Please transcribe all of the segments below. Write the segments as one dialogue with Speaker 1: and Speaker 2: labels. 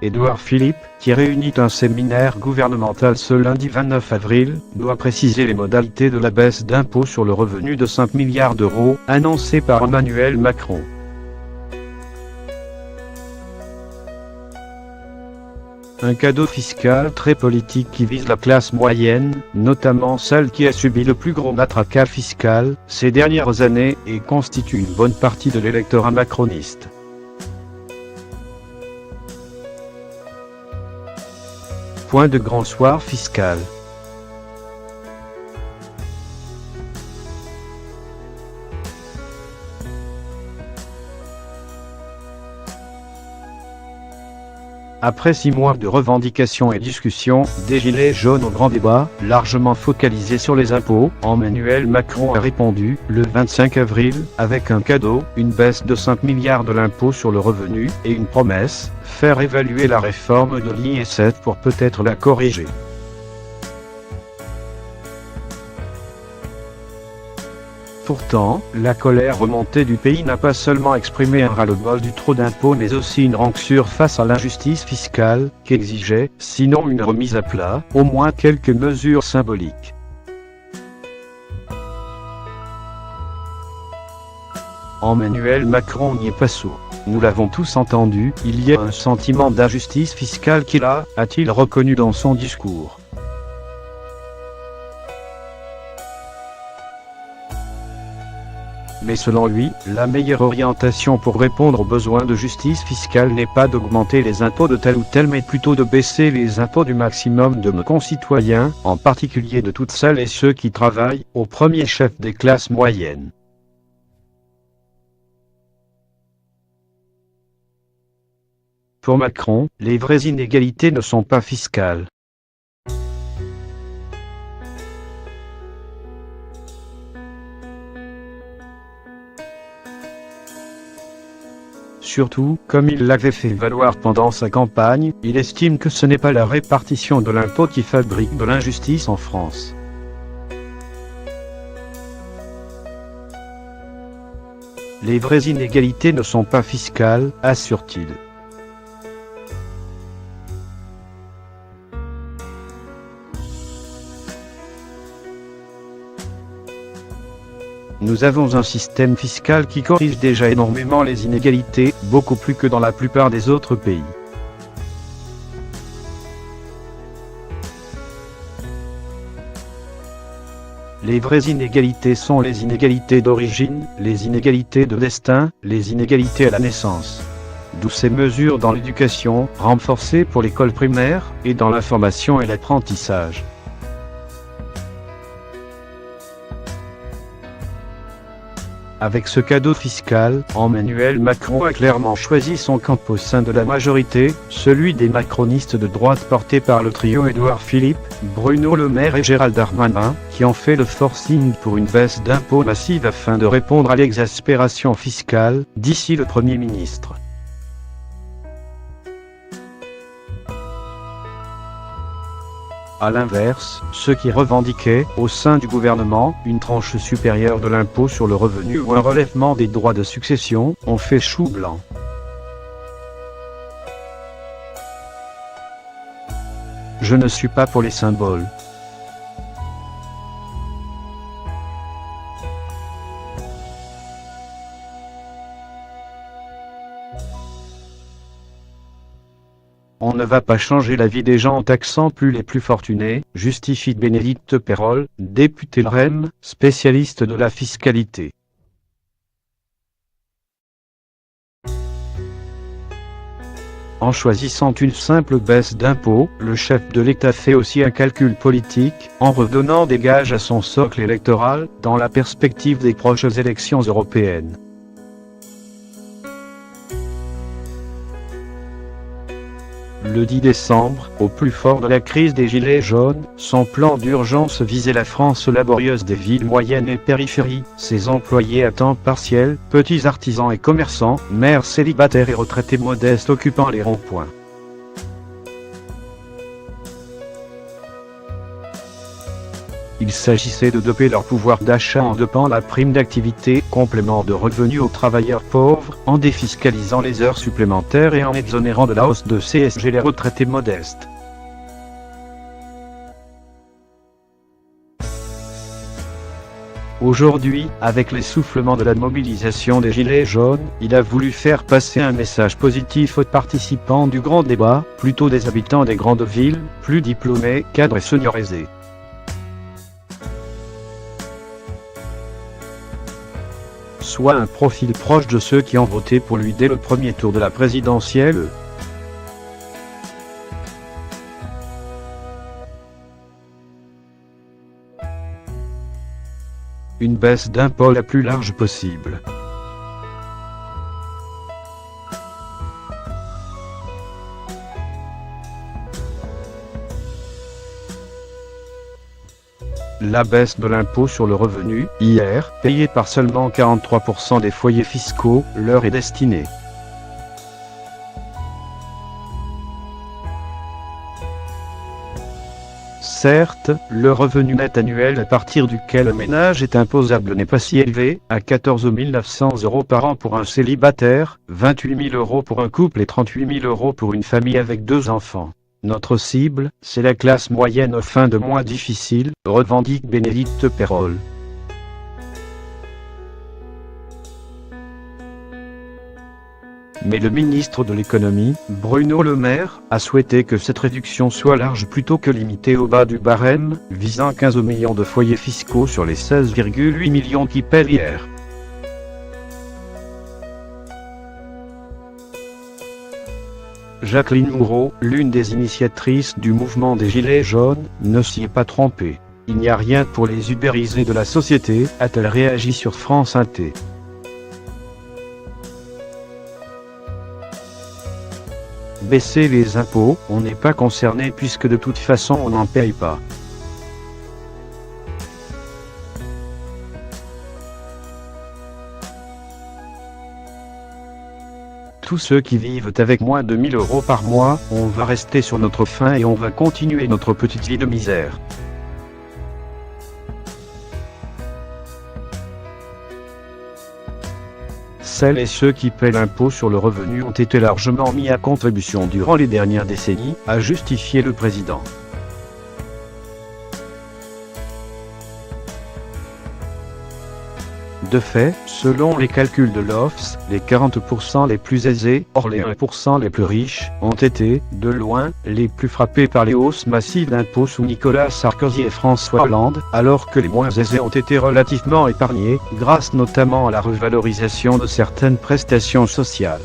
Speaker 1: Édouard Philippe, qui réunit un séminaire gouvernemental ce lundi 29 avril, doit préciser les modalités de la baisse d'impôt sur le revenu de 5 milliards d'euros, annoncée par Emmanuel Macron. Un cadeau fiscal très politique qui vise la classe moyenne, notamment celle qui a subi le plus gros matraquage fiscal ces dernières années et constitue une bonne partie de l'électorat macroniste. Point de grand soir fiscal. Après 6 mois de revendications et discussions, des gilets jaunes au grand débat, largement focalisés sur les impôts, Emmanuel Macron a répondu, le 25 avril, avec un cadeau, une baisse de 5 milliards de l'impôt sur le revenu, et une promesse, faire évaluer la réforme de l'IS7 pour peut-être la corriger. Pourtant, la colère remontée du pays n'a pas seulement exprimé un ras-le-bol du trop d'impôts mais aussi une rancœur face à l'injustice fiscale, qui exigeait, sinon une remise à plat, au moins quelques mesures symboliques. Emmanuel Macron n'y est pas sourd. Nous l'avons tous entendu, il y a un sentiment d'injustice fiscale qu'il a-t-il reconnu dans son discours. Mais selon lui, la meilleure orientation pour répondre aux besoins de justice fiscale n'est pas d'augmenter les impôts de tel ou tel mais plutôt de baisser les impôts du maximum de nos concitoyens, en particulier de toutes celles et ceux qui travaillent, au premier chef des classes moyennes. Pour Macron, les vraies inégalités ne sont pas fiscales. Surtout, comme il l'avait fait valoir pendant sa campagne, il estime que ce n'est pas la répartition de l'impôt qui fabrique de l'injustice en France. Les vraies inégalités ne sont pas fiscales, assure-t-il. Nous avons un système fiscal qui corrige déjà énormément les inégalités, beaucoup plus que dans la plupart des autres pays. Les vraies inégalités sont les inégalités d'origine, les inégalités de destin, les inégalités à la naissance. D'où ces mesures dans l'éducation, renforcées pour l'école primaire, et dans l'information et l'apprentissage. Avec ce cadeau fiscal, Emmanuel Macron a clairement choisi son camp au sein de la majorité, celui des macronistes de droite portés par le trio Édouard Philippe, Bruno Le Maire et Gérald Darmanin, qui ont fait le forcing pour une baisse d'impôts massive afin de répondre à l'exaspération fiscale, d'ici le Premier ministre. A l'inverse, ceux qui revendiquaient, au sein du gouvernement, une tranche supérieure de l'impôt sur le revenu ou un relèvement des droits de succession, ont fait chou blanc. Je ne suis pas pour les symboles. On ne va pas changer la vie des gens en taxant plus les plus fortunés, justifie Bénédicte Peyrol, députée LREM, spécialiste de la fiscalité. En choisissant une simple baisse d'impôts, le chef de l'État fait aussi un calcul politique, en redonnant des gages à son socle électoral, dans la perspective des prochaines élections européennes. Le 10 décembre, au plus fort de la crise des Gilets jaunes, son plan d'urgence visait la France laborieuse des villes moyennes et périphéries, ses employés à temps partiel, petits artisans et commerçants, mères célibataires et retraités modestes occupant les ronds-points. Il s'agissait de doper leur pouvoir d'achat en dopant la prime d'activité, complément de revenus aux travailleurs pauvres, en défiscalisant les heures supplémentaires et en exonérant de la hausse de CSG les retraités modestes. Aujourd'hui, avec l'essoufflement de la mobilisation des Gilets jaunes, il a voulu faire passer un message positif aux participants du grand débat, plutôt des habitants des grandes villes, plus diplômés, cadres et seniorisés. Soit un profil proche de ceux qui ont voté pour lui dès le premier tour de la présidentielle. Une baisse d'impôt la plus large possible. La baisse de l'impôt sur le revenu, hier, payé par seulement 43% des foyers fiscaux, leur est destinée. Certes, le revenu net annuel à partir duquel un ménage est imposable n'est pas si élevé, à 14 900 € par an pour un célibataire, 28 000 € pour un couple et 38 000 € pour une famille avec 2 enfants. Notre cible, c'est la classe moyenne aux fins de mois difficiles, revendique Bénédicte Peyrol. Mais le ministre de l'économie, Bruno Le Maire, a souhaité que cette réduction soit large plutôt que limitée au bas du barème, visant 15 millions de foyers fiscaux sur les 16,8 millions qui paient hier. Jacqueline Moreau, l'une des initiatrices du mouvement des Gilets jaunes, ne s'y est pas trompée. Il n'y a rien pour les ubérisés de la société, a-t-elle réagi sur France Inter. Baisser les impôts, on n'est pas concerné puisque de toute façon on n'en paye pas. Tous ceux qui vivent avec moins de 1 000 € par mois, on va rester sur notre faim et on va continuer notre petite vie de misère. Celles et ceux qui paient l'impôt sur le revenu ont été largement mis à contribution durant les dernières décennies, a justifié le président. De fait, selon les calculs de l'OFS, les 40% les plus aisés, hors les 1% les plus riches, ont été, de loin, les plus frappés par les hausses massives d'impôts sous Nicolas Sarkozy et François Hollande, alors que les moins aisés ont été relativement épargnés, grâce notamment à la revalorisation de certaines prestations sociales.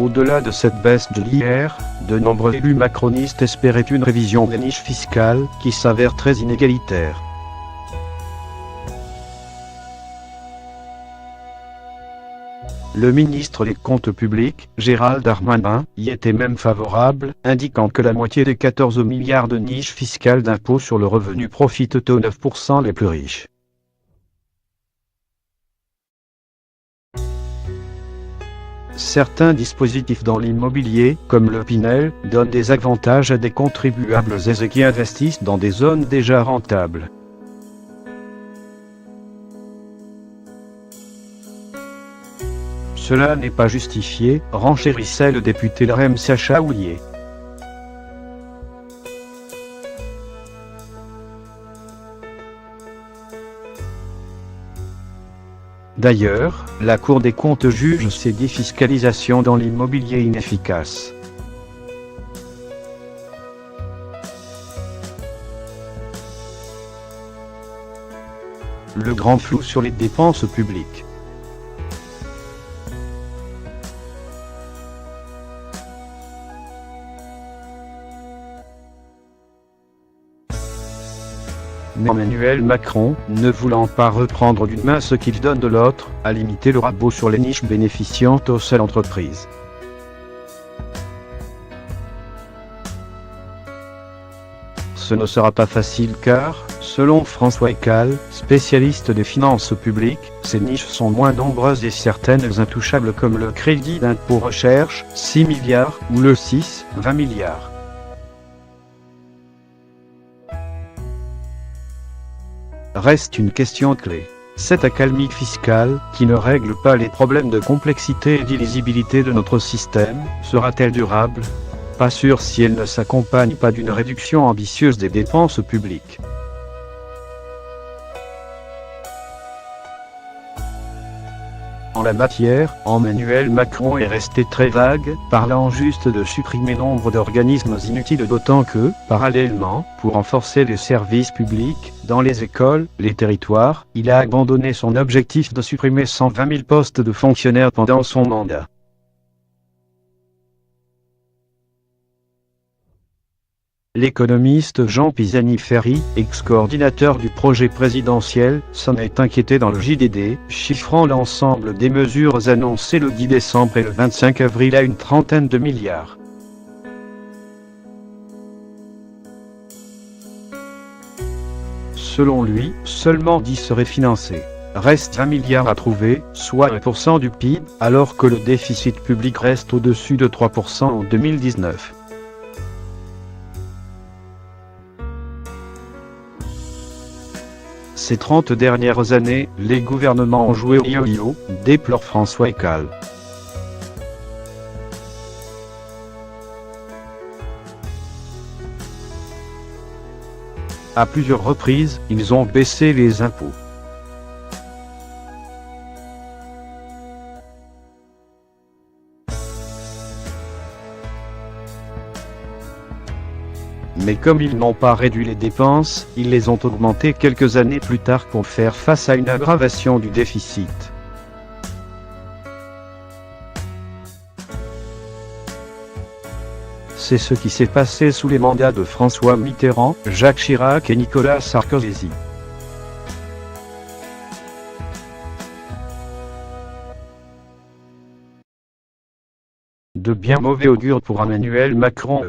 Speaker 1: Au-delà de cette baisse de l'IR, de nombreux élus macronistes espéraient une révision des niches fiscales, qui s'avère très inégalitaire. Le ministre des Comptes publics, Gérald Darmanin, y était même favorable, indiquant que la moitié des 14 milliards de niches fiscales d'impôt sur le revenu profitent aux 9% les plus riches. Certains dispositifs dans l'immobilier, comme le Pinel, donnent des avantages à des contribuables aisés qui investissent dans des zones déjà rentables. Cela n'est pas justifié, renchérissait le député LREM Sacha Houlié. D'ailleurs, la Cour des comptes juge ces défiscalisations dans l'immobilier inefficaces. Le grand flou sur les dépenses publiques. Mais Emmanuel Macron, ne voulant pas reprendre d'une main ce qu'il donne de l'autre, a limité le rabot sur les niches bénéficiant aux seules entreprises. Ce ne sera pas facile car, selon François Ecal, spécialiste des finances publiques, ces niches sont moins nombreuses et certaines intouchables comme le crédit d'impôt recherche, 6 milliards, ou le 6, 20 milliards. reste une question clé. Cette accalmie fiscale, qui ne règle pas les problèmes de complexité et d'illisibilité de notre système, sera-t-elle durable? Pas sûr si elle ne s'accompagne pas d'une réduction ambitieuse des dépenses publiques. En la matière, Emmanuel Macron est resté très vague, parlant juste de supprimer nombre d'organismes inutiles, d'autant que, parallèlement, pour renforcer les services publics, dans les écoles, les territoires, il a abandonné son objectif de supprimer 120 000 postes de fonctionnaires pendant son mandat. L'économiste Jean Pisani-Ferry, ex-coordinateur du projet présidentiel, s'en est inquiété dans le JDD, chiffrant l'ensemble des mesures annoncées le 10 décembre et le 25 avril à une trentaine de milliards. Selon lui, seulement 10 seraient financés. Reste 20 milliards à trouver, soit 1% du PIB, alors que le déficit public reste au-dessus de 3% en 2019. Ces 30 dernières années, les gouvernements ont joué au yo-yo, déplore François Écal. À plusieurs reprises, ils ont baissé les impôts. Mais comme ils n'ont pas réduit les dépenses, ils les ont augmentées quelques années plus tard pour faire face à une aggravation du déficit. C'est ce qui s'est passé sous les mandats de François Mitterrand, Jacques Chirac et Nicolas Sarkozy. De bien mauvais augure pour Emmanuel Macron.